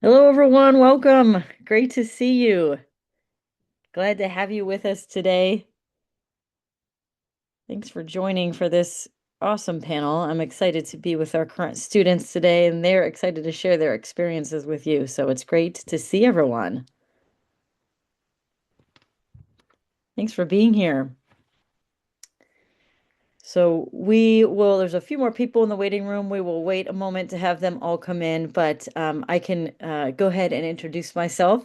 Hello, everyone. Welcome. Great to see you. Glad to have you with us today. Thanks for joining for this awesome panel. I'm excited to be with our current students today, and they're excited to share their experiences with you. So it's great to see everyone. Thanks for being here. There's a few more people in the waiting room. We will wait a moment to have them all come in, but I can go ahead and introduce myself.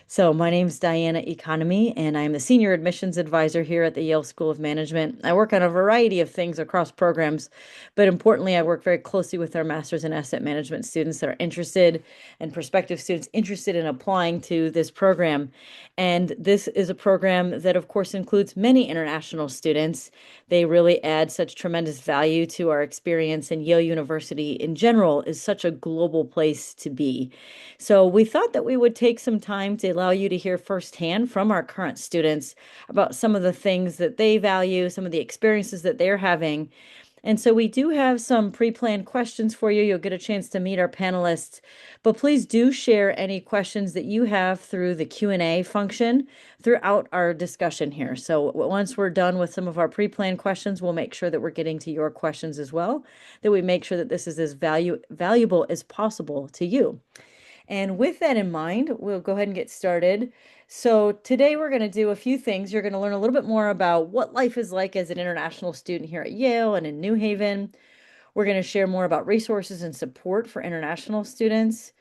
So my name is Diana Economy, and I'm the Senior Admissions Advisor here at the Yale School of Management. I work on a variety of things across programs, but importantly, I work very closely with our Masters in Asset Management students that are interested and prospective students interested in applying to this program. And this is a program that, of course, includes many international students. They really add such tremendous value to our experience, and Yale University in general is such a global place to be. So we thought that we would take some time to allow you to hear firsthand from our current students about some of the things that they value, some of the experiences that they're having. And so we do have some pre-planned questions for you. You'll get a chance to meet our panelists, but please do share any questions that you have through the Q&A function throughout our discussion here. So once we're done with some of our pre-planned questions, we'll make sure that we're getting to your questions as well, that we make sure that this is as valuable as possible to you. And with that in mind, we'll go ahead and get started. So today we're going to do a few things. You're going to learn a little bit more about what life is like as an international student here at Yale and in New Haven. We're going to share more about resources and support for international students.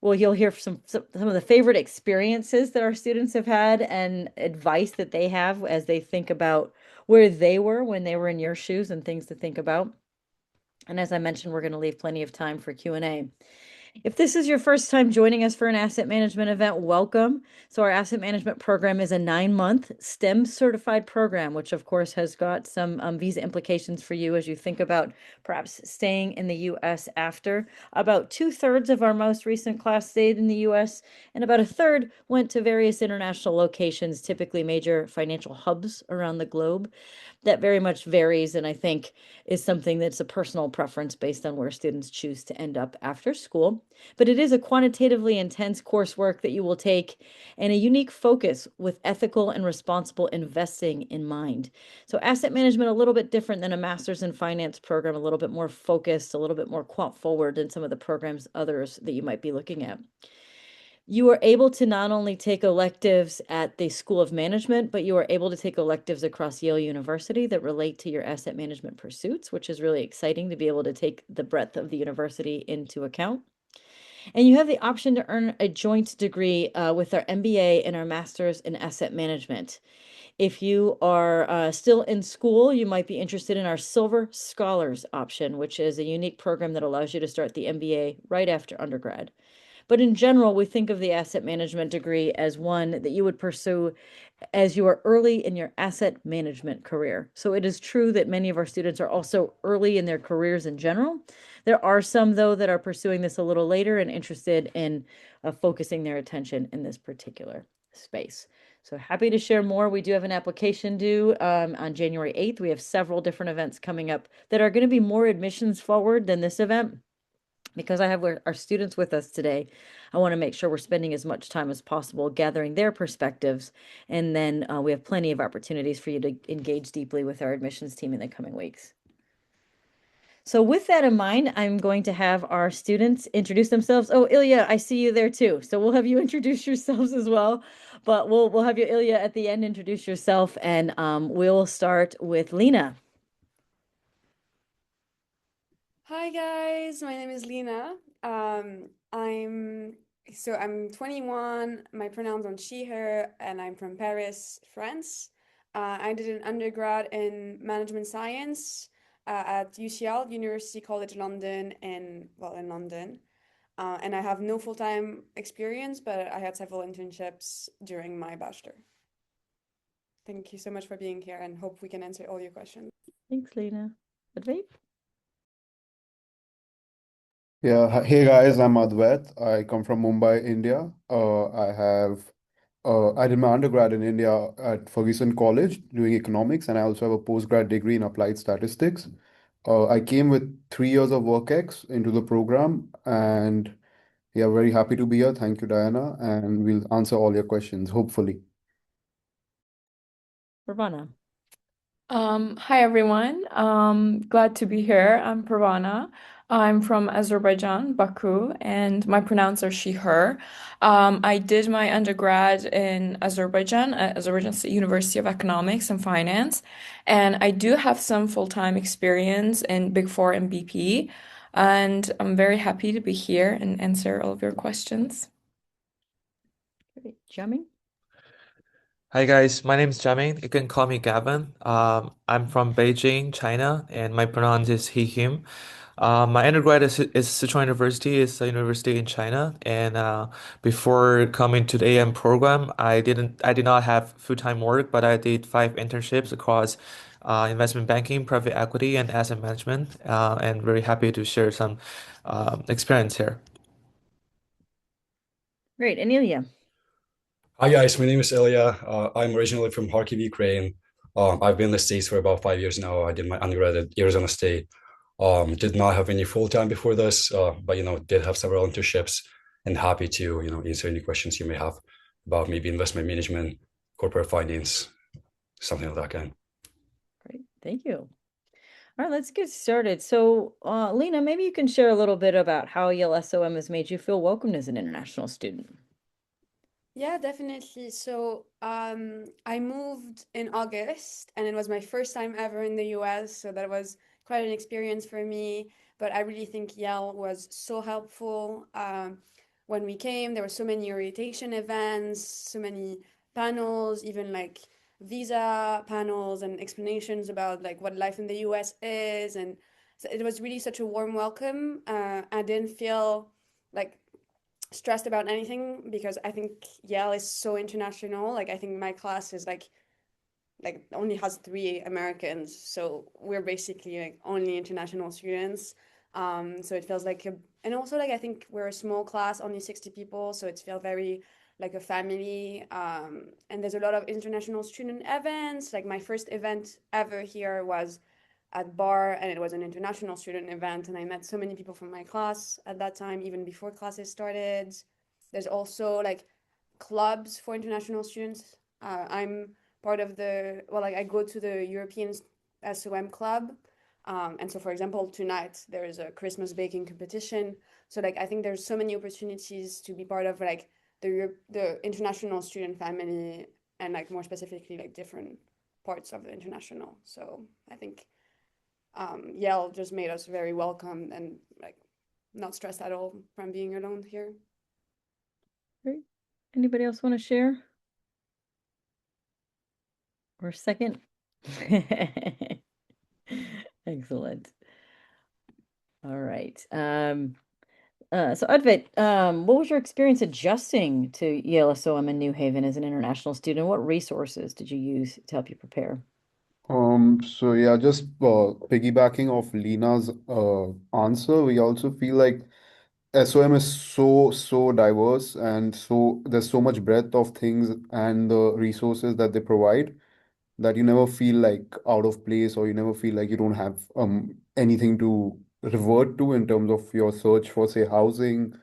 Well, you'll hear some of the favorite experiences that our students have had and advice that they have as they think about where they were when they were in your shoes and things to think about. And as I mentioned, we're going to leave plenty of time for Q&A. If this is your first time joining us for an asset management event, welcome. So our asset management program is a 9-month STEM certified program, which of course has got some visa implications for you as you think about perhaps staying in the U.S. after. About 2/3 of our most recent class stayed in the U.S., and about a third went to various international locations, typically major financial hubs around the globe. That very much varies, and I think is something that's a personal preference based on where students choose to end up after school. But it is a quantitatively intense coursework that you will take and a unique focus with ethical and responsible investing in mind. So asset management, a little bit different than a master's in finance program, a little bit more focused, a little bit more quant forward than some of the programs others that you might be looking at. You are able to not only take electives at the School of Management, but you are able to take electives across Yale University that relate to your asset management pursuits, which is really exciting to be able to take the breadth of the university into account. And you have the option to earn a joint degree with our MBA and our master's in asset management. If you are still in school, you might be interested in our Silver Scholars option, which is a unique program that allows you to start the MBA right after undergrad. But in general, we think of the asset management degree as one that you would pursue as you are early in your asset management career. So it is true that many of our students are also early in their careers in general. There are some, though, that are pursuing this a little later and interested in focusing their attention in this particular space. So happy to share more. We do have an application due on January 8th. We have several different events coming up that are going to be more admissions forward than this event. Because I have our students with us today, I want to make sure we're spending as much time as possible gathering their perspectives. And then we have plenty of opportunities for you to engage deeply with our admissions team in the coming weeks. So with that in mind, I'm going to have our students introduce themselves. Oh, Ilya, I see you there too. So we'll have you introduce yourselves as well. But we'll have you, Ilya, at the end introduce yourself, and we'll start with Lina. Hi guys, my name is Lina. I'm 21. My pronouns are she, her, and I'm from Paris, France. I did an undergrad in management science at UCL, University College London, in London. And I have no full-time experience, but I had several internships during my bachelor. Thank you so much for being here, and hope we can answer all your questions. Thanks, Lina. Advait? Yeah, hey guys, I'm Advait. I come from Mumbai, India. I did my undergrad in India at Ferguson College doing economics, and I also have a postgrad degree in applied statistics. I came with 3 years of work ex into the program, and Yeah, very happy to be here. Thank you, Diana, and we'll answer all your questions, hopefully. Parvana. Hi everyone. Glad to be here. I'm Parvana. I'm from Azerbaijan, Baku, and my pronouns are she, her. I did my undergrad in Azerbaijan at Azerbaijan State University of Economics and Finance, and I do have some full-time experience in Big Four and BP, and I'm very happy to be here and answer all of your questions. Great. Jiaming. Hi guys, my name is Jiaming. You can call me Gavin. I'm from Beijing, China, and my pronouns is he, him. My undergrad is Sichuan University. It's a university in China, and before coming to the AM program, I did not have full-time work, but I did 5 internships across investment banking, private equity, and asset management, and very happy to share some experience here. Great. And Ilya. Hi guys, my name is Ilya. I'm originally from Kharkiv, Ukraine. I've been in the States for about 5 years now. I did my undergrad at Arizona State. Did not have any full time before this, but did have several internships and happy to answer any questions you may have about maybe investment management, corporate finance, something of that kind. Great. Thank you. All right, let's get started. So, Lina, maybe you can share a little bit about how Yale SOM has made you feel welcomed as an international student. Yeah, definitely. So, I moved in August and it was my first time ever in the US, so that was quite an experience for me. But I really think Yale was so helpful. When we came, there were so many orientation events, so many panels, even like visa panels and explanations about like what life in the US is. And so it was really such a warm welcome. I didn't feel like stressed about anything because I think Yale is so international. Like I think my class is like only has 3 Americans, so we're basically like only international students. So it feels like and also like I think we're a small class, only 60 people, so it feels very like a family. And there's a lot of international student events. Like my first event ever here was at bar and it was an international student event and I met so many people from my class at that time even before classes started. There's also like clubs for international students. I'm part of the well like I go to the European SOM club. And so for example tonight there is a Christmas baking competition, so like I think there's so many opportunities to be part of like the international student family and like more specifically like different parts of the international. So I think Yale just made us very welcome and like not stressed at all from being alone here. Great. Anybody else want to share? Or second? Excellent. All right. So Advait, what was your experience adjusting to Yale SOM in New Haven as an international student? What resources did you use to help you prepare? So yeah, just piggybacking off Lina's answer, we also feel like SOM is so diverse and so there's so much breadth of things and the resources that they provide that you never feel like out of place or you never feel like you don't have anything to revert to in terms of your search for, say, housing,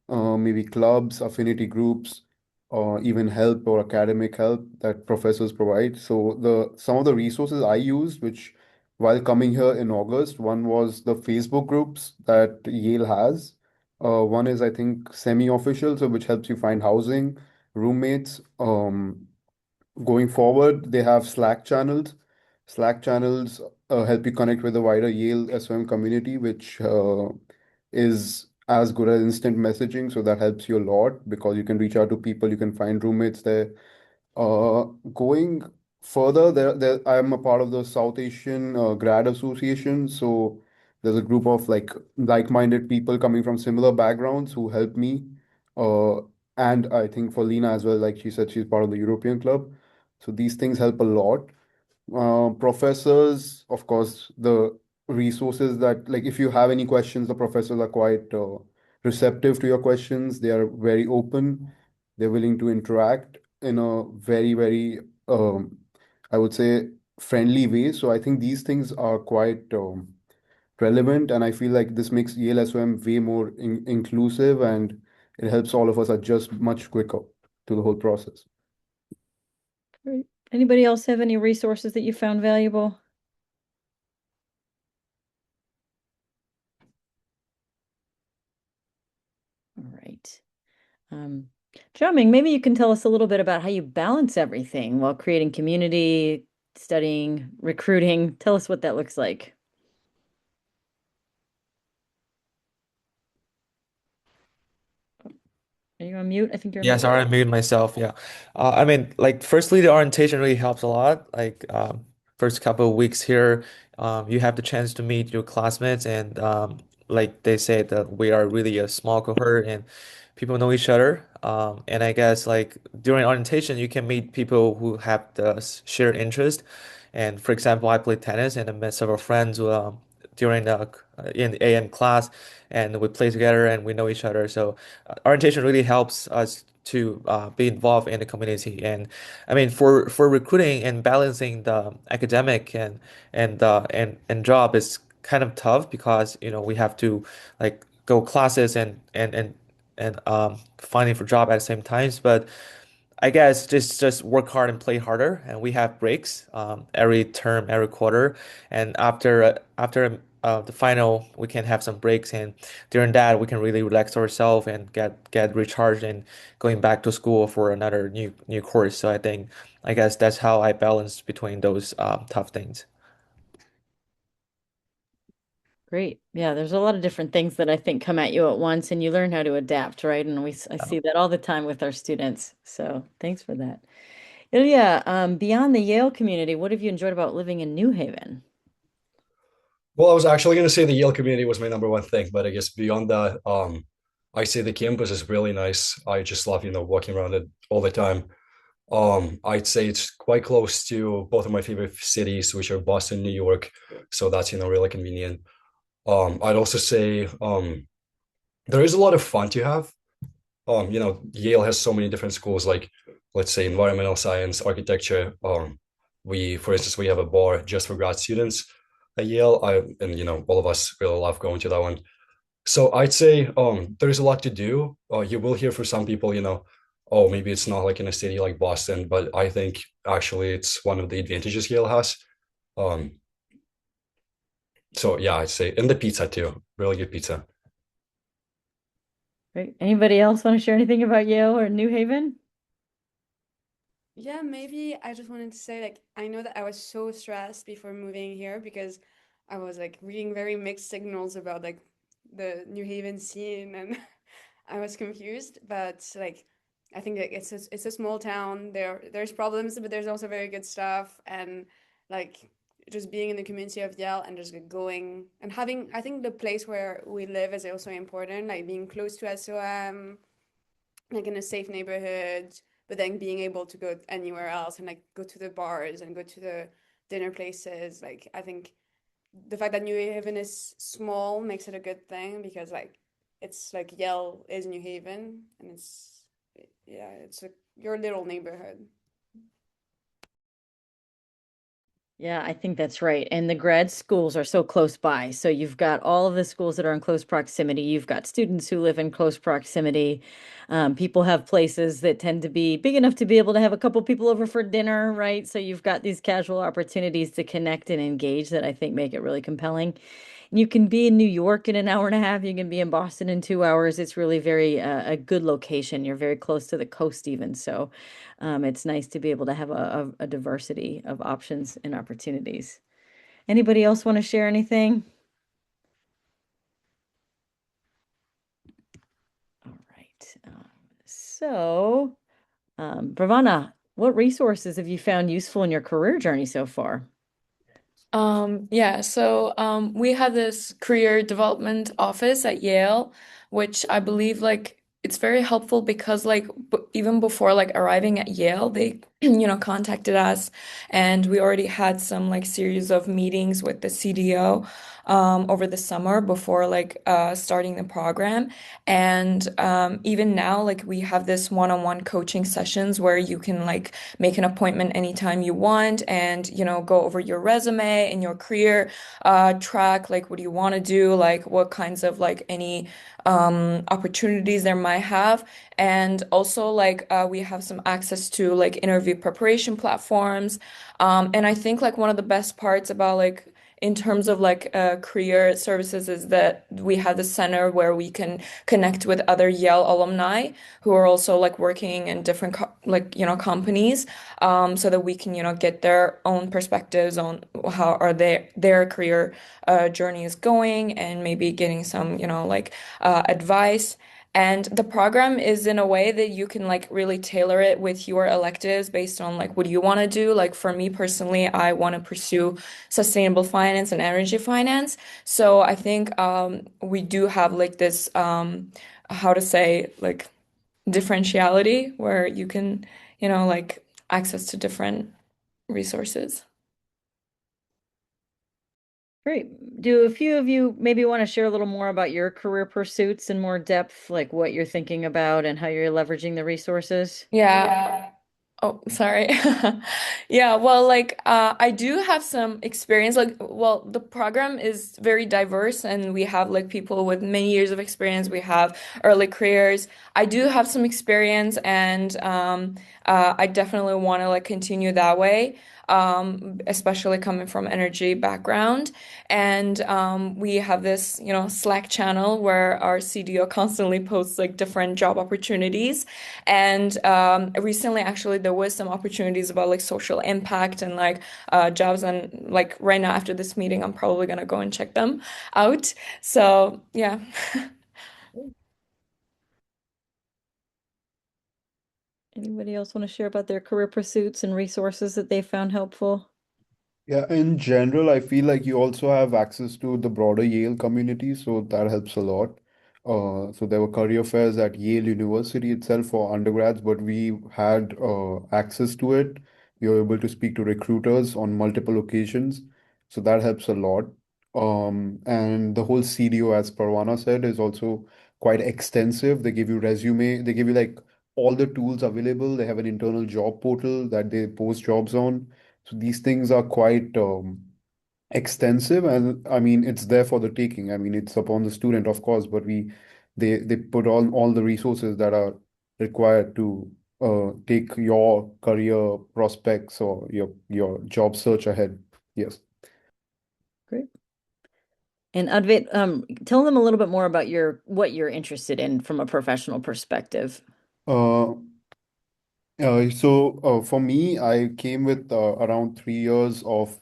maybe clubs, affinity groups, or even help or academic help that professors provide. So the some of the resources I used, which while coming here in August, one was the Facebook groups that Yale has. One is, I think, semi-official, so which helps you find housing, roommates. Going forward, they have Slack channels. Slack channels help you connect with the wider Yale SOM community, which is as good as instant messaging. So that helps you a lot because you can reach out to people, you can find roommates there. Going further, I am a part of the South Asian Grad Association. So there's a group of like-minded people coming from similar backgrounds who help me. Uh, and I think for Lina as well, like she said, she's part of the European Club. So these things help a lot. Professors, of course, the resources that, like, if you have any questions, the professors are quite receptive to your questions. They are very open. They're willing to interact in a very, I would say, friendly way. So I think these things are quite relevant, and I feel like this makes Yale SOM way more inclusive and it helps all of us adjust much quicker to the whole process. Great. Anybody else have any resources that you found valuable? All right. Jiaming, maybe you can tell us a little bit about how you balance everything while creating community, studying, recruiting. Tell us what that looks like. Are you on mute? I think you're on Yeah, mute. sorry, I muted myself. Yeah. I mean, like, firstly, the orientation really helps a lot. Like, first couple of weeks here, you have the chance to meet your classmates, and like they say that we are really a small cohort and people know each other. And I guess like during orientation, you can meet people who have the shared interest. And for example, I play tennis and I met several friends during the in the AM class, and we play together and we know each other. So orientation really helps us to be involved in the community. And I mean, for recruiting and balancing the academic and job is kind of tough because we have to like go classes and finding for job at the same times. But I guess just work hard and play harder. And we have breaks every term, every quarter, and after the final, we can have some breaks. And during that, we can really relax ourselves and get recharged and going back to school for another new course. So I guess that's how I balance between those tough things. Great. Yeah, there's a lot of different things that I think come at you at once and you learn how to adapt, right? And I see that all the time with our students. So thanks for that. Ilya, beyond the Yale community, what have you enjoyed about living in New Haven? Well, I was actually going to say the Yale community was my number one thing, but I guess beyond that, I say the campus is really nice. I just love, walking around it all the time. I'd say it's quite close to both of my favorite cities, which are Boston, New York. So that's, really convenient. I'd also say there is a lot of fun to have. Yale has so many different schools, like let's say environmental science, architecture. For instance, we have a bar just for grad students at Yale. And all of us really love going to that one. So I'd say there's a lot to do. You will hear for some people, oh, maybe it's not like in a city like Boston, but I think actually it's one of the advantages Yale has. Um, so yeah, I'd say, and the pizza too, really good pizza. Great. Anybody else want to share anything about Yale or New Haven? Yeah, maybe I just wanted to say, like, I know that I was so stressed before moving here because I was like reading very mixed signals about like the New Haven scene and I was confused, but like I think like it's a small town. There's problems, but there's also very good stuff and like just being in the community of Yale and just like, going and having I think the place where we live is also important, like being close to SOM, like in a safe neighborhood, but then being able to go anywhere else and like go to the bars and go to the dinner places. Like I think the fact that New Haven is small makes it a good thing because like it's like Yale is New Haven and it's yeah, it's your little neighborhood. Yeah, I think that's right. And the grad schools are so close by. So you've got all of the schools that are in close proximity. You've got students who live in close proximity. People have places that tend to be big enough to be able to have a couple people over for dinner, right? So you've got these casual opportunities to connect and engage that I think make it really compelling. You can be in New York in an hour and a half. You can be in Boston in 2 hours. It's really very a good location. You're very close to the coast even. So it's nice to be able to have a diversity of options and opportunities. Anybody else want to share anything? All right. Parvana, what resources have you found useful in your career journey so far? Yeah, so we had this career development office at Yale, which I believe like it's very helpful because like b even before like arriving at Yale, they contacted us and we already had some like series of meetings with the CDO. over the summer before like starting the program. And even now, like we have this one-on-one coaching sessions where you can like make an appointment anytime you want and, you know, go over your resume and your career track, like what do you want to do, like what kinds of like any opportunities there might have. And also like we have some access to like interview preparation platforms. And I think like one of the best parts about like in terms of like career services is that we have the center where we can connect with other Yale alumni who are also like working in different like you know companies, so that we can you know get their own perspectives on how are their career journey is going and maybe getting some you know like advice. And the program is in a way that you can like really tailor it with your electives based on like what you want to do. Like for me personally, I want to pursue sustainable finance and energy finance. So I think we do have like this how to say like differentiality where you can, you know, like access to different resources. Great. Do a few of you maybe want to share a little more about your career pursuits in more depth, like what you're thinking about and how you're leveraging the resources? Yeah. Oh, sorry. Yeah, well, like I do have some experience. Like, well, the program is very diverse and we have like people with many years of experience. We have early careers. I do have some experience and I definitely want to like continue that way. Especially coming from energy background. And we have this, you know, Slack channel where our CDO constantly posts like different job opportunities. And recently, actually, there was some opportunities about like social impact and like jobs. And like right now, after this meeting, I'm probably gonna go and check them out. So yeah. Anybody else want to share about their career pursuits and resources that they found helpful? Yeah, in general, I feel like you also have access to the broader Yale community, so that helps a lot. So there were career fairs at Yale University itself for undergrads, but we had access to it. We were able to speak to recruiters on multiple occasions, so that helps a lot. And the whole CDO, as Parvana said, is also quite extensive. They give you resume, they give you like all the tools available. They have an internal job portal that they post jobs on. So these things are quite extensive, and I mean it's there for the taking. I mean it's upon the student, of course, but they put all the resources that are required to take your career prospects or your job search ahead. Yes. Great. And Advait, tell them a little bit more about what you're interested in from a professional perspective. Uh, for me, I came with around 3 years of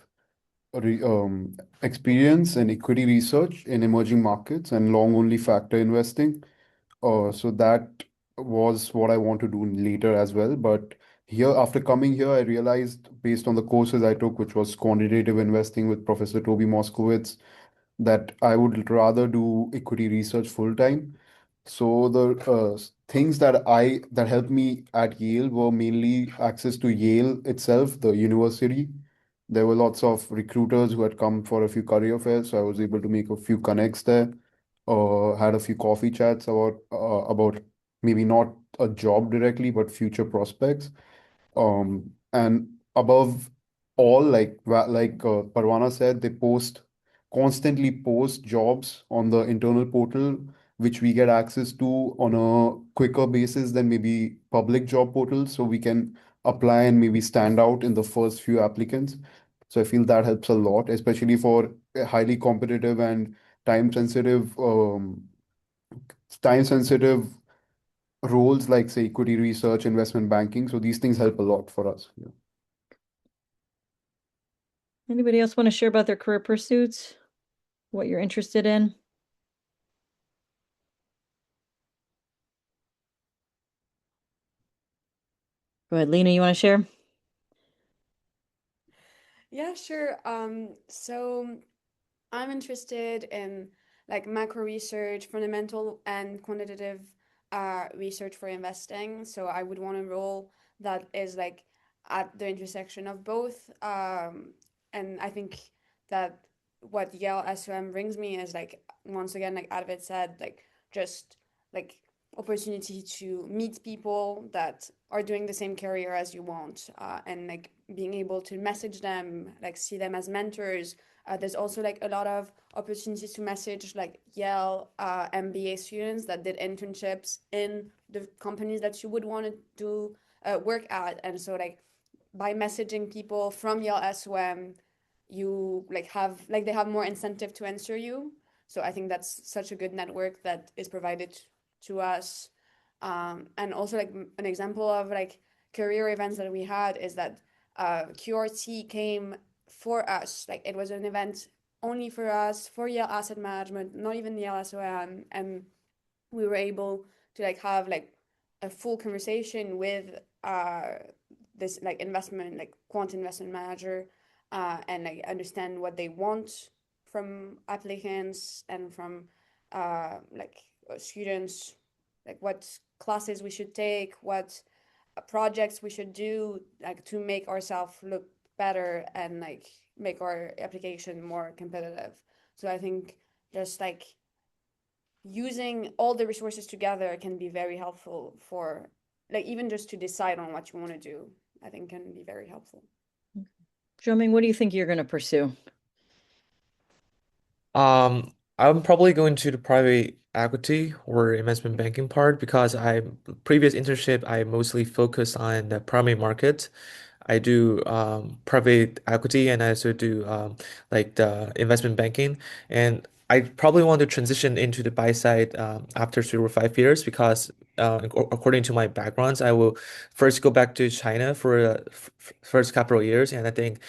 re experience in equity research in emerging markets and long only factor investing. So that was what I want to do later as well. But here, after coming here, I realized based on the courses I took, which was quantitative investing with Professor Toby Moskowitz, that I would rather do equity research full time. So the things that helped me at Yale were mainly access to Yale itself, the university. There were lots of recruiters who had come for a few career fairs, so I was able to make a few connects there. Had a few coffee chats about maybe not a job directly, but future prospects. And above all, Parvana said, they constantly post jobs on the internal portal, which we get access to on a quicker basis than maybe public job portals. So we can apply and maybe stand out in the first few applicants. So I feel that helps a lot, especially for highly competitive and time sensitive, um, time sensitive roles like say equity research, investment banking. So these things help a lot for us. Yeah. Anybody else want to share about their career pursuits? What you're interested in? Go ahead, Lina, you want to share? Yeah, sure. So I'm interested in like macro research, fundamental and quantitative research for investing. So I would want a role that is like at the intersection of both. And I think that what Yale SOM brings me is like, once again, like Advait said, like just like opportunity to meet people that are doing the same career as you want, and like being able to message them, like see them as mentors. There's also like a lot of opportunities to message like Yale MBA students that did internships in the companies that you would want to do work at. And so like by messaging people from Yale SOM, you like have like they have more incentive to answer you. So I think that's such a good network that is provided to us. And also like an example of like career events that we had is that QRT came for us. Like it was an event only for us, for Yale Asset Management, not even Yale SOM, and we were able to like have like a full conversation with this like investment like quant investment manager, and like understand what they want from applicants and from like students, like what classes we should take, what projects we should do, like to make ourselves look better and like make our application more competitive. So I think just like using all the resources together can be very helpful for like even just to decide on what you want to do. I think can be very helpful. Jiaming, what do you think you're going to pursue? I'm probably going to the private equity or investment banking part because I previous internship I mostly focus on the primary market. I do private equity and I also do like the investment banking. And I probably want to transition into the buy side after 3 or 5 years because according to my backgrounds, I will first go back to China for the first couple of years. And I think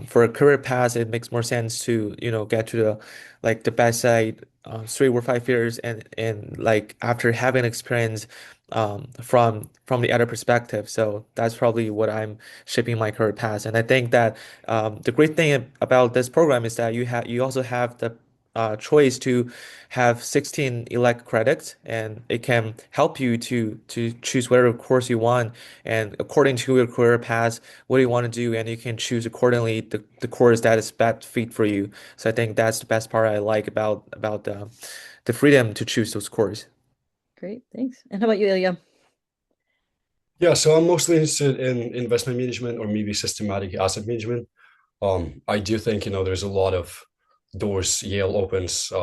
for a career path, it makes more sense to, get to the like the buy side 3 or 5 years and like after having experience from the other perspective. So that's probably what I'm shaping my career path. And I think that the great thing about this program is that you also have the choice to have 16 elect credits, and it can help you to choose whatever course you want, and according to your career path, what do you want to do, and you can choose accordingly the course that is best fit for you. So I think that's the best part I like about the freedom to choose those courses. Great, thanks. And how about you, Ilya? Yeah, so I'm mostly interested in investment management or maybe systematic asset management. I do think, there's a lot of doors Yale opens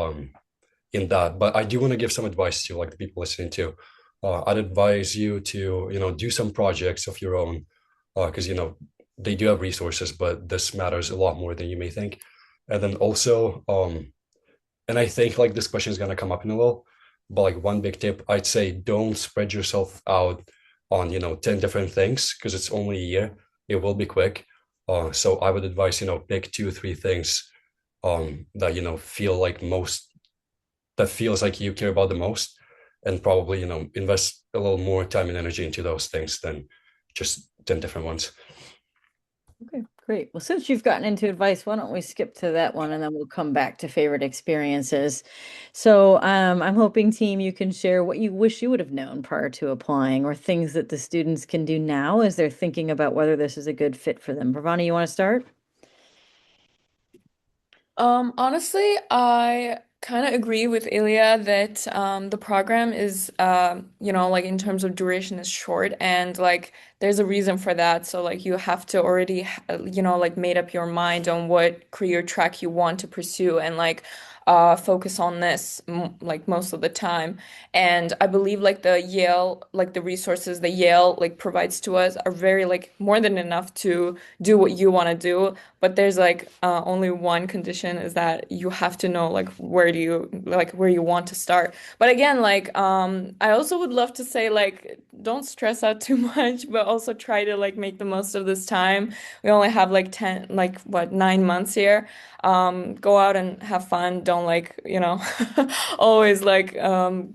in that, but I do want to give some advice to like the people listening to. I'd advise you to, do some projects of your own, because, they do have resources, but this matters a lot more than you may think. And then also, and I think like this question is gonna come up in a little, but like one big tip, I'd say don't spread yourself out on 10 different things because it's only a year. It will be quick. So I would advise, pick 2 or 3 things that feel like most that feels like you care about the most, and probably invest a little more time and energy into those things than just 10 different ones. Okay, great. Well, since you've gotten into advice, why don't we skip to that one and then we'll come back to favorite experiences. So, I'm hoping, team, you can share what you wish you would have known prior to applying or things that the students can do now as they're thinking about whether this is a good fit for them. Parvana, you want to start? Honestly, I kind of agree with Ilya that the program is, like in terms of duration is short and like there's a reason for that. So like you have to already, like made up your mind on what career track you want to pursue and like focus on this like most of the time. And I believe like the Yale, like the resources the Yale like provides to us are very like more than enough to do what you want to do. But there's like only one condition is that you have to know like where you want to start. But again, like I also would love to say like don't stress out too much, but also try to like make the most of this time. We only have like 10 like what 9 months here. Go out and have fun. Don't like, always like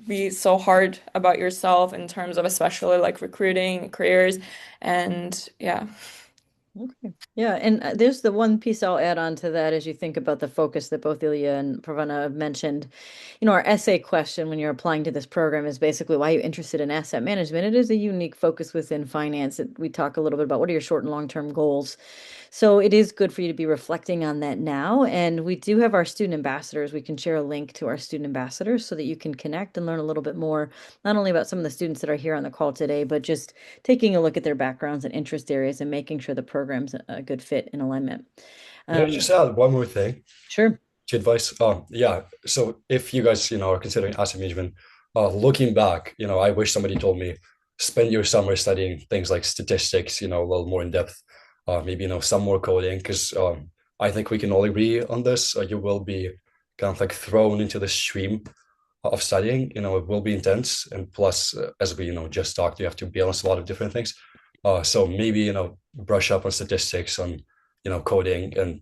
be so hard about yourself in terms of especially like recruiting careers and yeah. Okay. Yeah, and there's the one piece I'll add on to that as you think about the focus that both Ilya and Parvana have mentioned. Our essay question when you're applying to this program is basically why are you interested in asset management? It is a unique focus within finance. We talk a little bit about what are your short and long-term goals. So it is good for you to be reflecting on that now. And we do have our student ambassadors. We can share a link to our student ambassadors so that you can connect and learn a little bit more, not only about some of the students that are here on the call today, but just taking a look at their backgrounds and interest areas and making sure the program's a good fit and alignment. Can I just add one more thing Sure. to advice? Yeah. So if you guys, are considering asset management, looking back, I wish somebody told me spend your summer studying things like statistics, a little more in depth, maybe, some more coding, because I think we can all agree on this. You will be kind of like thrown into the stream of studying. It will be intense, and plus, as we just talked, you have to balance a lot of different things. So maybe brush up on statistics, on coding, and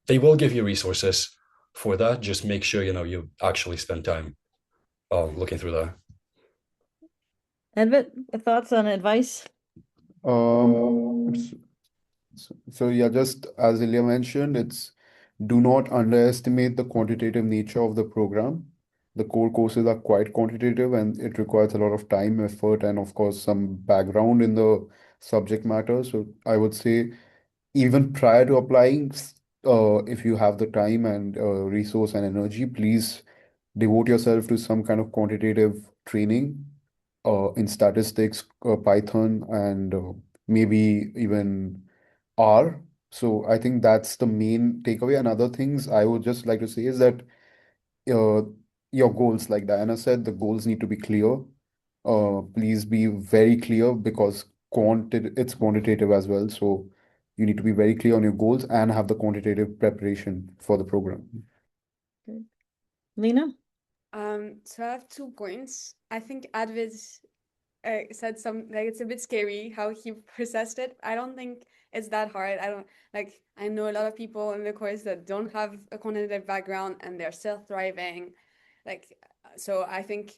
they will give you resources for that. Just make sure you actually spend time looking through that. Advait, thoughts on advice? So yeah, just as Ilya mentioned, do not underestimate the quantitative nature of the program. The core courses are quite quantitative and it requires a lot of time, effort, and of course some background in the subject matter. So I would say even prior to applying, if you have the time and resource and energy, please devote yourself to some kind of quantitative training in statistics, Python, and maybe even R. So I think that's the main takeaway. And other things I would just like to say is that uh, your goals, like Diana said, the goals need to be clear. Please be very clear because it's quantitative as well. So you need to be very clear on your goals and have the quantitative preparation for the program. Good. Lina? So I have 2 points. I think Advait said like it's a bit scary how he processed it. I don't think it's that hard. I know a lot of people in the course that don't have a quantitative background and they're still thriving. So I think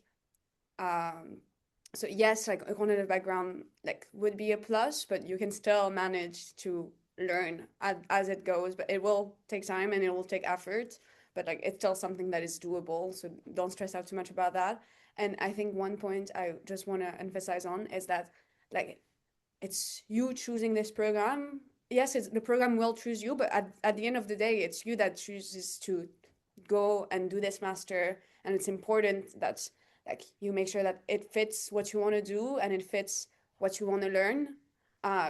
so yes, like a quantitative background would be a plus, but you can still manage to learn as it goes, but it will take time and it will take effort, but it's still something that is doable, so don't stress out too much about that. And I think one point I just want to emphasize on is that it's you choosing this program. Yes, the program will choose you, but at the end of the day, it's you that chooses to go and do this master, and it's important that you make sure that it fits what you want to do and it fits what you want to learn,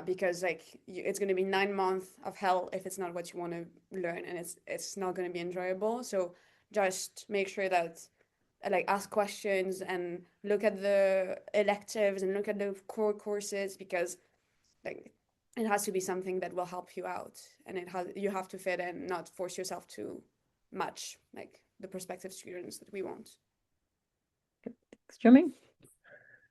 because it's going to be 9 months of hell if it's not what you want to learn, and it's not going to be enjoyable. So just make sure that ask questions and look at the electives and look at the core courses, because it has to be something that will help you out, and you have to fit in, not force yourself to match the prospective students that we want. Jiaming?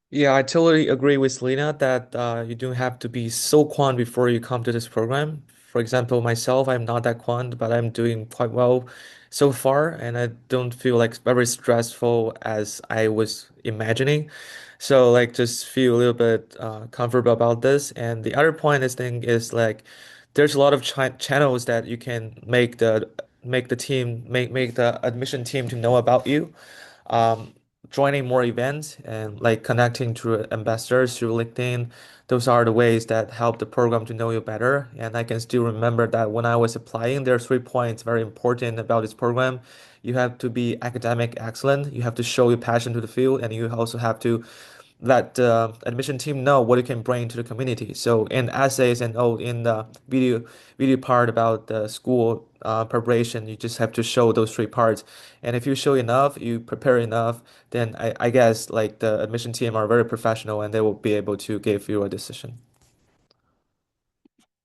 Yeah, I totally agree with Lina that you don't have to be so quant before you come to this program. For example, myself, I'm not that quant, but I'm doing quite well so far, and I don't feel very stressful as I was imagining. So just feel a little bit comfortable about this. And the other point I think is there's a lot of channels that you can make the admission team to know about you. Um, Joining more events and connecting to ambassadors through LinkedIn. Those are the ways that help the program to know you better. And I can still remember that when I was applying, there are 3 points very important about this program. You have to be academic excellent. You have to show your passion to the field, and you also have to let the admission team know what you can bring to the community. So in essays and in the video part about the school preparation, you just have to show those 3 parts. And if you show enough, you prepare enough, then I guess the admission team are very professional and they will be able to give you a decision.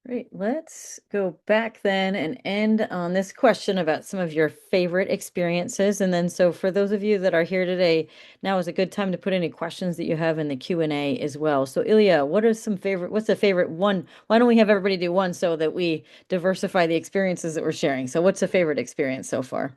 Great. Let's go back then and end on this question about some of your favorite experiences. And then, so for those of you that are here today, now is a good time to put any questions that you have in the Q&A as well. So Ilya, what's the favorite one? Why don't we have everybody do one so that we diversify the experiences that we're sharing? So what's a favorite experience so far?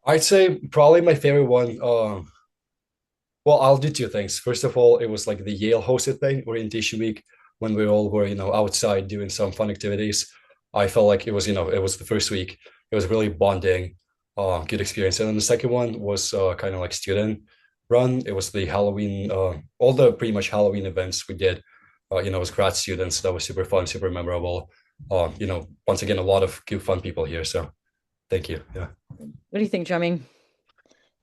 I'd say probably my favorite one. Well, I'll do 2 things. First of all, it was the Yale hosted thing, orientation week, when we all were, outside doing some fun activities. I felt like it was, it was the first week. It was really bonding, good experience. And then the second one was kind of student run. It was the Halloween, all the pretty much Halloween events we did, as grad students. That was super fun, super memorable. Once again, a lot of good, fun people here. So thank you. Yeah. What do you think, Jiaming?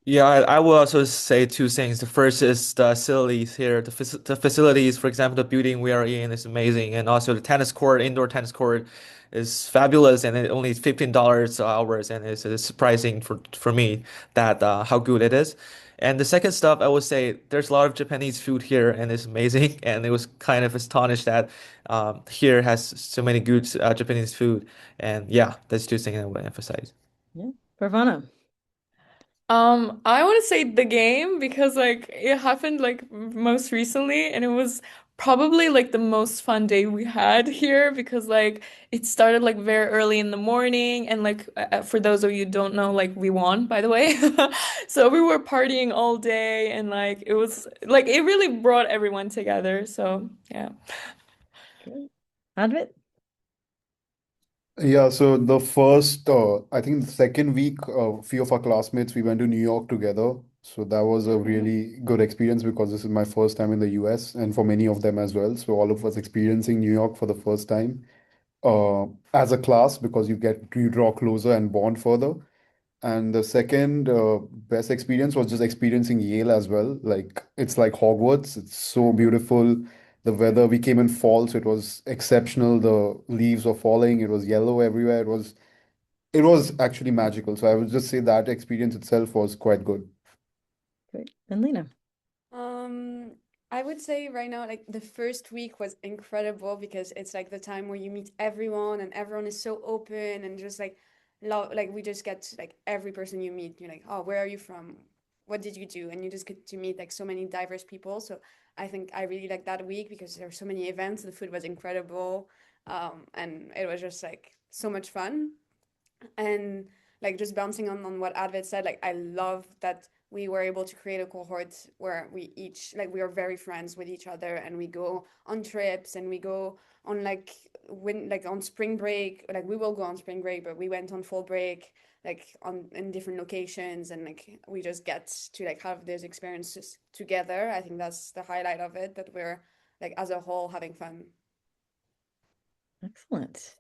Yeah, I will also say two things. The first is the facilities here. The facilities, for example, the building we are in is amazing, and also the tennis court, indoor tennis court, is fabulous, and it only $15 hours, and it's surprising for me that how good it is. And the second stuff, I would say there's a lot of Japanese food here, and it's amazing. And it was kind of astonished that here has so many good Japanese food. And yeah, that's two things I would emphasize. Yeah. Parvana. I want to say the game because like it happened like most recently and it was probably like the most fun day we had here because like it started like very early in the morning and like for those of you who don't know like we won by the way. So we were partying all day and like it was like it really brought everyone together. So yeah. Great. Advait? Yeah, so I think the second week, a few of our classmates, we went to New York together. So that was a really good experience because this is my first time in the US and for many of them as well. So all of us experiencing New York for the first time as a class because you draw closer and bond further. And the second best experience was just experiencing Yale as well. Like it's like Hogwarts. It's so beautiful. The weather, we came in fall, so it was exceptional. The leaves were falling. It was yellow everywhere. It was actually magical. So I would just say that experience itself was quite good. Great. And Lina. Um, I would say right now, like the first week was incredible because it's like the time where you meet everyone and everyone is so open and just like love, like we just get like every person you meet, you're like, oh, where are you from? What did you do? And you just get to meet like so many diverse people. So I think I really like that week because there were so many events. The food was incredible, and it was just like so much fun. And like just bouncing on what Advait said, like I love that we were able to create a cohort where we each like we are very friends with each other and we go on trips and we go on like when like on spring break, like we will go on spring break, but we went on fall break like on in different locations and like we just get to like have those experiences together. I think that's the highlight of it, that we're like as a whole having fun. Excellent.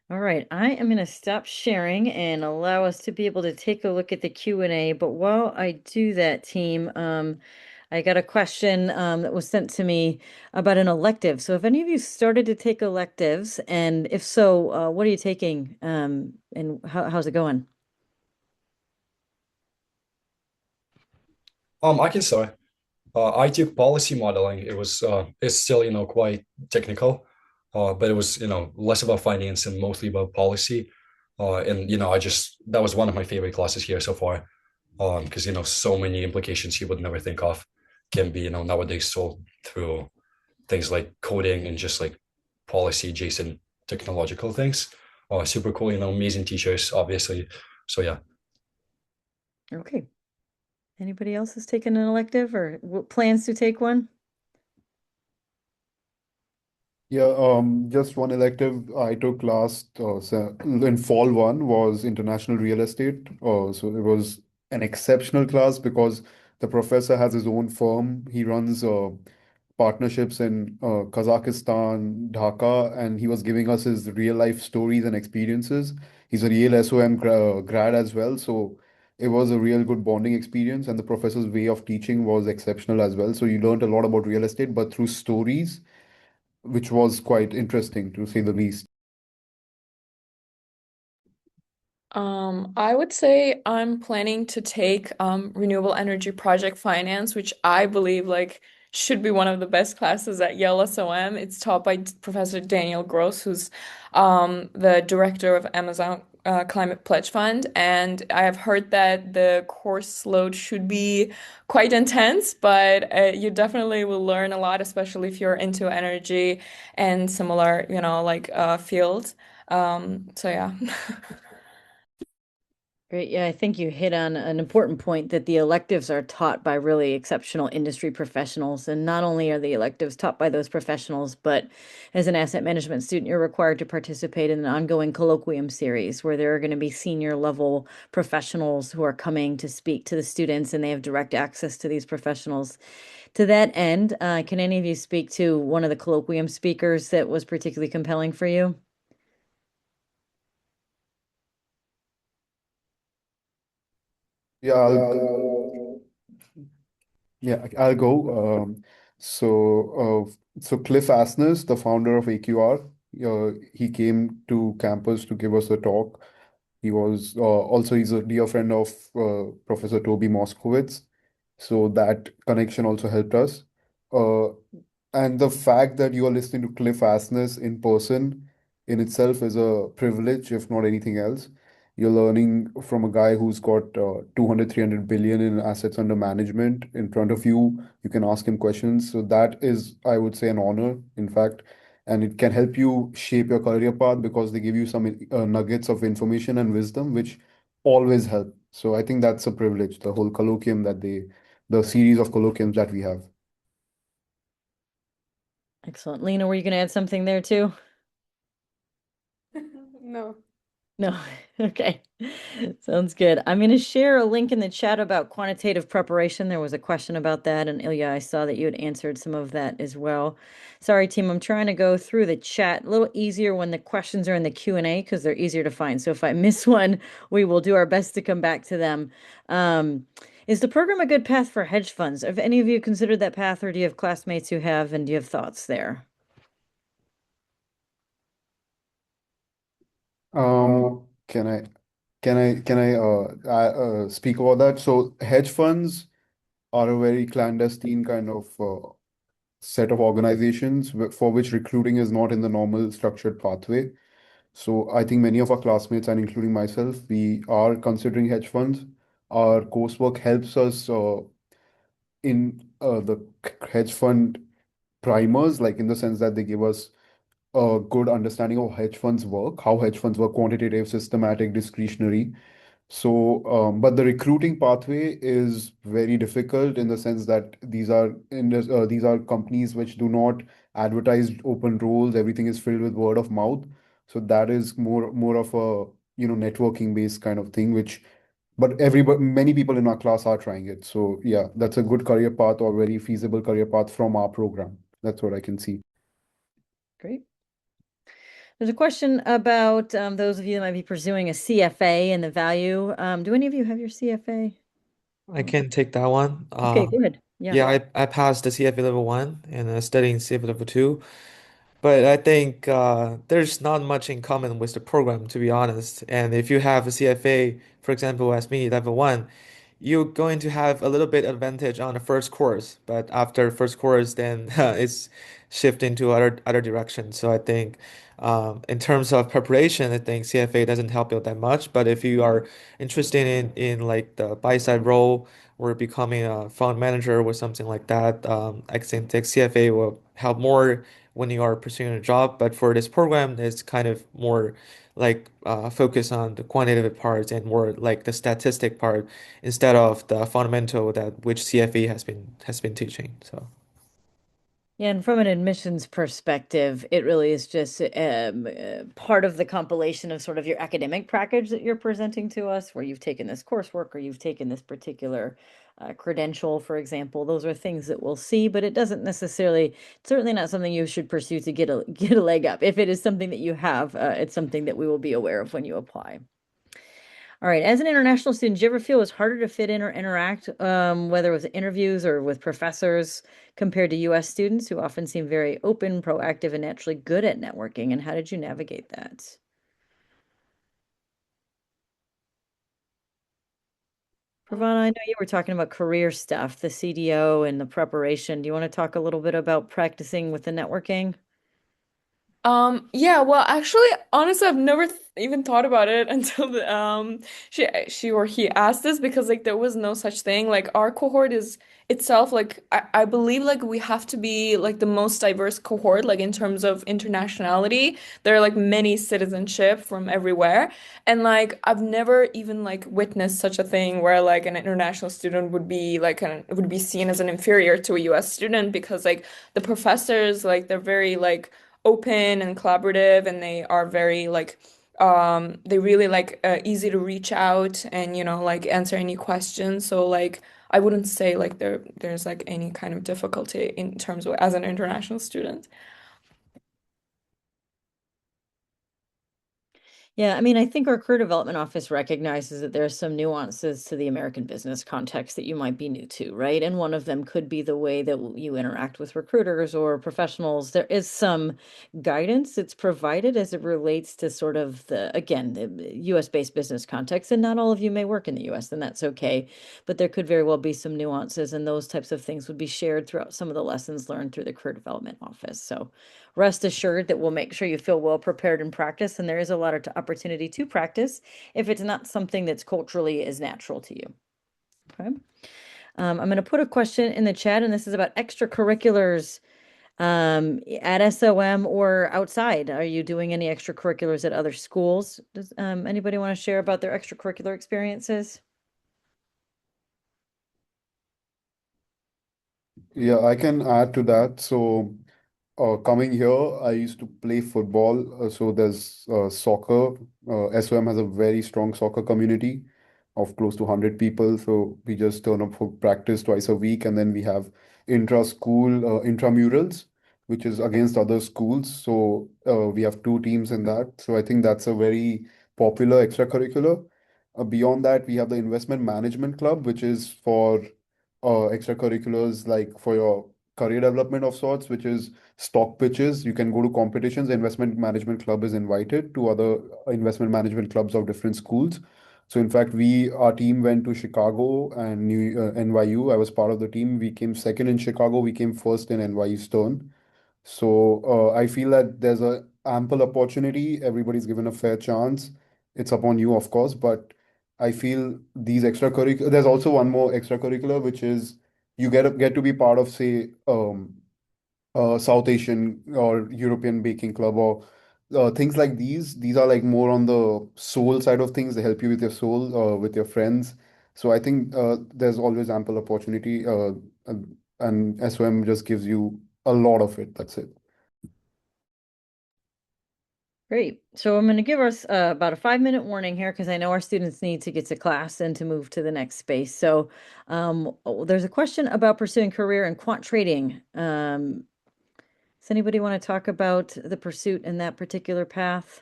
All right, I am going to stop sharing and allow us to be able to take a look at the Q&A. But while I do that, team, I got a question that was sent to me about an elective. So if any of you started to take electives, and if so, what are you taking, and how's it going? I can start. I took policy modeling. It's still, quite technical, but it was, less about finance and mostly about policy. And, that was one of my favorite classes here so far. Because, so many implications you would never think of can be, nowadays solved through things like coding and just like policy adjacent technological things. Super cool, amazing teachers, obviously. So yeah. Okay. Anybody else has taken an elective or plans to take one? Yeah, just one elective I took in fall one was international real estate. So it was an exceptional class because the professor has his own firm. He runs partnerships in Kazakhstan, Dhaka, and he was giving us his real life stories and experiences. He's a Yale SOM grad as well, so it was a real good bonding experience, and the professor's way of teaching was exceptional as well. So you learned a lot about real estate, but through stories, which was quite interesting to say the least. I would say I'm planning to take renewable energy project finance, which I believe like should be one of the best classes at Yale SOM. It's taught by Professor Daniel Gross, who's the director of Amazon Climate Pledge Fund. And I have heard that the course load should be quite intense, but you definitely will learn a lot, especially if you're into energy and similar, like fields. So yeah. Great. Yeah, I think you hit on an important point that the electives are taught by really exceptional industry professionals. And not only are the electives taught by those professionals, but as an asset management student, you're required to participate in an ongoing colloquium series where there are going to be senior level professionals who are coming to speak to the students and they have direct access to these professionals. To that end, can any of you speak to one of the colloquium speakers that was particularly compelling for you? Yeah, I'll go. So Cliff Asness, the founder of AQR, he came to campus to give us a talk. He was also he's a dear friend of Professor Toby Moskowitz, so that connection also helped us. Uh, and the fact that you are listening to Cliff Asness in person in itself is a privilege, if not anything else. You're learning from a guy who's got 200, 300 billion in assets under management in front of you. You can ask him questions. So that is, I would say, an honor, in fact. And it can help you shape your career path because they give you some nuggets of information and wisdom, which always help. So I think that's a privilege, the whole colloquium the series of colloquiums that we have. Excellent. Lena, were you going to add something there too? No. No. Okay. Sounds good. I'm going to share a link in the chat about quantitative preparation. There was a question about that, and Ilya, I saw that you had answered some of that as well. Sorry, team, I'm trying to go through the chat. A little easier when the questions are in the Q&A because they're easier to find. So if I miss one, we will do our best to come back to them. Is the program a good path for hedge funds? Have any of you considered that path, or do you have classmates who have, and do you have thoughts there? Can I speak about that? So hedge funds are a very clandestine kind of set of organizations for which recruiting is not in the normal structured pathway. So I think many of our classmates, and including myself, we are considering hedge funds. Our coursework helps us in the hedge fund primers, like in the sense that they give us a good understanding of hedge funds work, how hedge funds work, quantitative, systematic, discretionary. So, but the recruiting pathway is very difficult in the sense that these are companies which do not advertise open roles. Everything is filled with word of mouth. So that is more of a networking based kind of thing. But many people in our class are trying it. So yeah, that's a good career path or very feasible career path from our program. That's what I can see. Great. There's a question about those of you that might be pursuing a CFA and the value. Do any of you have your CFA? I can take that one. Okay, go ahead. Yeah. Yeah, I passed the CFA level 1 and studying CFA level 2. But I think there's not much in common with the program, to be honest. And if you have a CFA, for example, as me, level 1, you're going to have a little bit advantage on the first course. But after first course, then it's shifting to other directions. So I think in terms of preparation, I think CFA doesn't help you that much. But if you are interested in like the buy side role or becoming a fund manager or something like that, I think the CFA will help more when you are pursuing a job. But for this program, it's kind of more like focus on the quantitative parts and more like the statistic part instead of the fundamental that which CFE has been teaching. So. Yeah, and from an admissions perspective, it really is just part of the compilation of sort of your academic package that you're presenting to us, where you've taken this coursework or you've taken this particular credential, for example. Those are things that we'll see, but it doesn't necessarily, certainly not something you should pursue to get a leg up. If it is something that you have, it's something that we will be aware of when you apply. All right, as an international student, do you ever feel it's harder to fit in or interact, whether with interviews or with professors, compared to US students who often seem very open, proactive, and naturally good at networking? And how did you navigate that? Parvana, I know you were talking about career stuff, the CDO and the preparation. Do you want to talk a little bit about practicing with the networking? Yeah, well, actually, honestly, I've never th even thought about it until she or he asked this because like there was no such thing. Like our cohort is itself like I believe like we have to be like the most diverse cohort like in terms of internationality. There are like many citizenship from everywhere. And like I've never even like witnessed such a thing where like an international student would be like would be seen as an inferior to a US student because like the professors like they're very like open and collaborative and they are very like they really like easy to reach out and like answer any questions. So like I wouldn't say like there's like any kind of difficulty in terms of as an international student. Yeah, I mean, I think our career development office recognizes that there are some nuances to the American business context that you might be new to, right? And one of them could be the way that you interact with recruiters or professionals. There is some guidance that's provided as it relates to sort of again, the US-based business context. And not all of you may work in the US, and that's okay. But there could very well be some nuances, and those types of things would be shared throughout some of the lessons learned through the career development office. So rest assured that we'll make sure you feel well prepared in practice, and there is a lot of opportunity to practice if it's not something that's culturally as natural to you. Okay. I'm going to put a question in the chat, and this is about extracurriculars at SOM or outside. Are you doing any extracurriculars at other schools? Does anybody want to share about their extracurricular experiences? Yeah, I can add to that. So, coming here, I used to play football. So there's soccer. SOM has a very strong soccer community of close to 100 people. So we just turn up for practice twice a week, and then we have intra-school intramurals, which is against other schools. So we have two teams in that. So I think that's a very popular extracurricular. Beyond that, we have the investment management club, which is for extracurriculars like for your career development of sorts, which is stock pitches. You can go to competitions. The investment management club is invited to other investment management clubs of different schools. So in fact, our team went to Chicago and NYU. I was part of the team. We came second in Chicago. We came first in NYU Stern. So I feel that there's a ample opportunity. Everybody's given a fair chance. It's upon you, of course, but I feel these extracurricular. There's also one more extracurricular, which is you get to be part of, say, South Asian or European Baking Club or things like these. These are like more on the soul side of things. They help you with your soul, with your friends. So I think there's always ample opportunity, and SOM just gives you a lot of it. That's it. Great. So I'm going to give us about a 5-minute warning here because I know our students need to get to class and to move to the next space. So there's a question about pursuing career in quant trading. Does anybody want to talk about the pursuit in that particular path?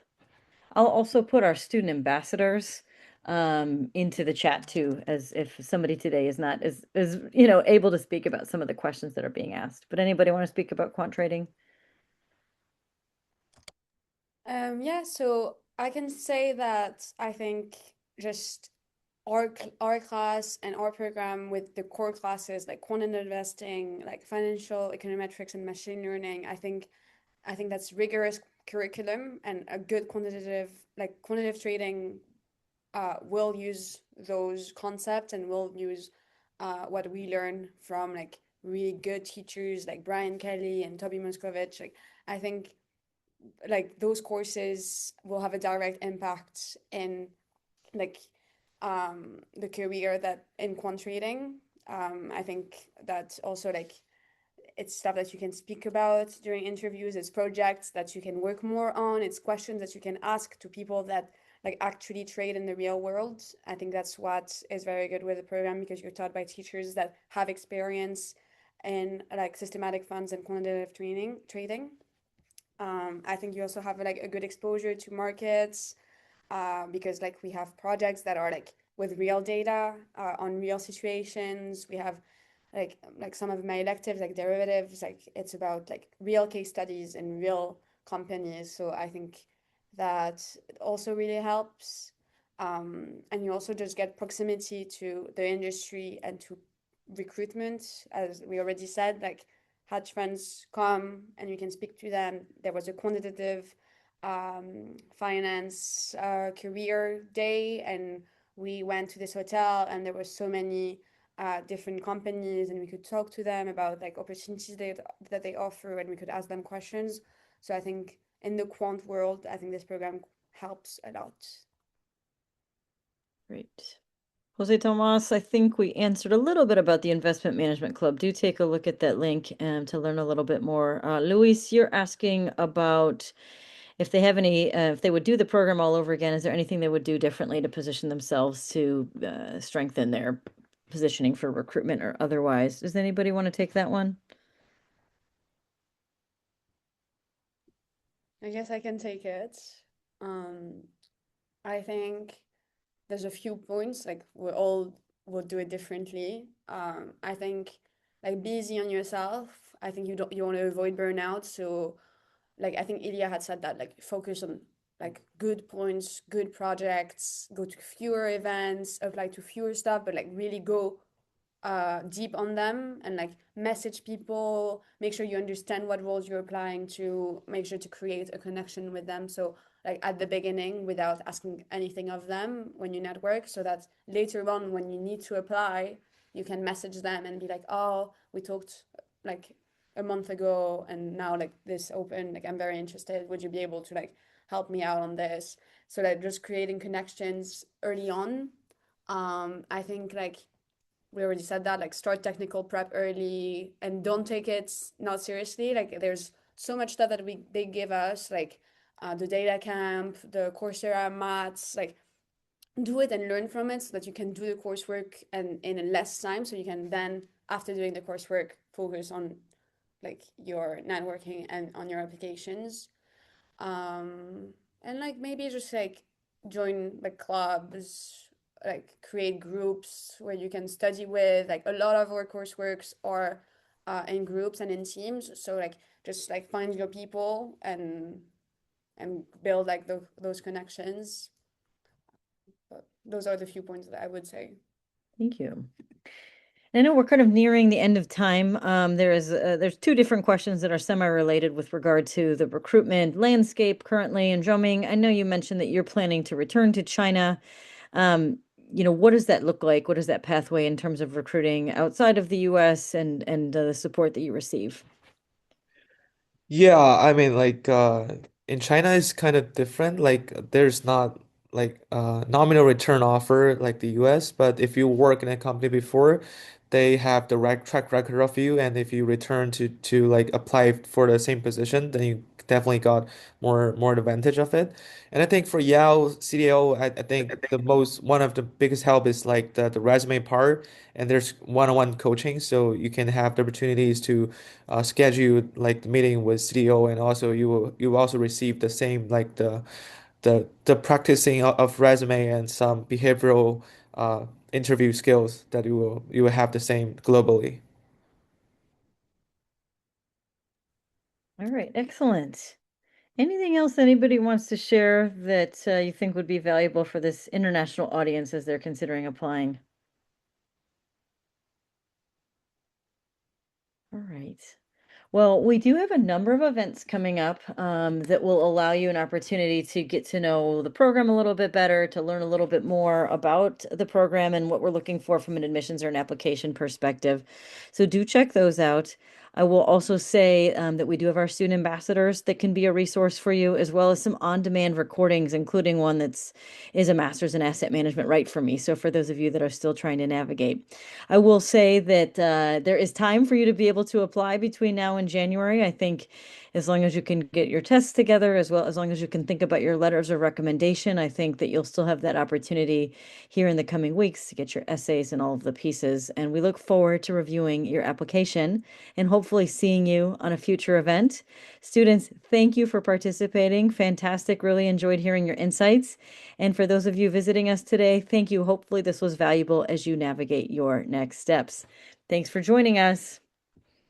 I'll also put our student ambassadors into the chat too, as if somebody today is not as able to speak about some of the questions that are being asked. But anybody want to speak about quant trading? Yeah, so I can say that I think just our class and our program with the core classes like quantitative investing, like financial econometrics and machine learning, I think that's rigorous curriculum and a good quantitative trading will use those concepts and will use what we learn from like really good teachers like Brian Kelly and Toby Moskovich. Like I think like those courses will have a direct impact in like the career that in quant trading. I think that also like it's stuff that you can speak about during interviews, it's projects that you can work more on, it's questions that you can ask to people that like actually trade in the real world. I think that's what is very good with the program because you're taught by teachers that have experience in like systematic funds and quantitative trading. I think you also have like a good exposure to markets because like we have projects that are like with real data on real situations. We have like some of my electives like derivatives, like it's about like real case studies and real companies. So I think that also really helps. And you also just get proximity to the industry and to recruitment, as we already said, like hedge funds come and you can speak to them. There was a quantitative finance career day, and we went to this hotel, and there were so many different companies, and we could talk to them about like opportunities that they offer, and we could ask them questions. So I think in the quant world, I think this program helps a lot. Great. Jose Tomas, I think we answered a little bit about the Investment Management Club. Do take a look at that link to learn a little bit more. Luis, you're asking about if they have any, if they would do the program all over again, is there anything they would do differently to position themselves to strengthen their positioning for recruitment or otherwise? Does anybody want to take that one? I guess I can take it. I think there's a few points, like we all will do it differently. I think like be easy on yourself. I think you want to avoid burnout. So like I think Ilya had said that like focus on like good points, good projects, go to fewer events, apply to fewer stuff, but like really go deep on them and like message people, make sure you understand what roles you're applying to, make sure to create a connection with them. So like at the beginning without asking anything of them when you network, so that later on when you need to apply, you can message them and be like, oh, we talked like a month ago and now like this open, like I'm very interested. Would you be able to like help me out on this? So like just creating connections early on. I think like we already said that, like start technical prep early and don't take it not seriously. Like there's so much stuff that they give us, like the data camp, the Coursera mats, like do it and learn from it so that you can do the coursework and in less time, so you can then after doing the coursework focus on like your networking and on your applications. And like maybe just like join like clubs, like create groups where you can study with. Like a lot of our courseworks are in groups and in teams. So like just like find your people and build like those connections. But those are the few points that I would say. Thank you. I know we're kind of nearing the end of time. There's two different questions that are semi-related with regard to the recruitment landscape currently in Jiaming. I know you mentioned that you're planning to return to China. Um, what does that look like? What is that pathway in terms of recruiting outside of the US and the support that you receive? Yeah, I mean, like in China is kind of different. Like there's not like nominal return offer like the US, but if you work in a company before, they have the rec track record of you, and if you return to like apply for the same position, then you definitely got more advantage of it. And I think for Yale CDO, I think the most one of the biggest help is like the resume part, and there's one-on-one coaching, so you can have the opportunities to schedule like the meeting with CDO, and also you will also receive the same like the practicing of resume and some behavioral interview skills that you will have the same globally. All right, excellent. Anything else anybody wants to share that you think would be valuable for this international audience as they're considering applying? All right. Well, we do have a number of events coming up that will allow you an opportunity to get to know the program a little bit better, to learn a little bit more about the program and what we're looking for from an admissions or an application perspective. So do check those out. I will also say that we do have our student ambassadors that can be a resource for you, as well as some on-demand recordings, including one is a master's in asset management right for me. So for those of you that are still trying to navigate. I will say that there is time for you to be able to apply between now and January. I think as long as you can get your tests together, as well as long as you can think about your letters of recommendation, I think that you'll still have that opportunity here in the coming weeks to get your essays and all of the pieces. And we look forward to reviewing your application and hopefully seeing you on a future event. Students, thank you for participating. Fantastic. Really enjoyed hearing your insights. And for those of you visiting us today, thank you. Hopefully this was valuable as you navigate your next steps. Thanks for joining us.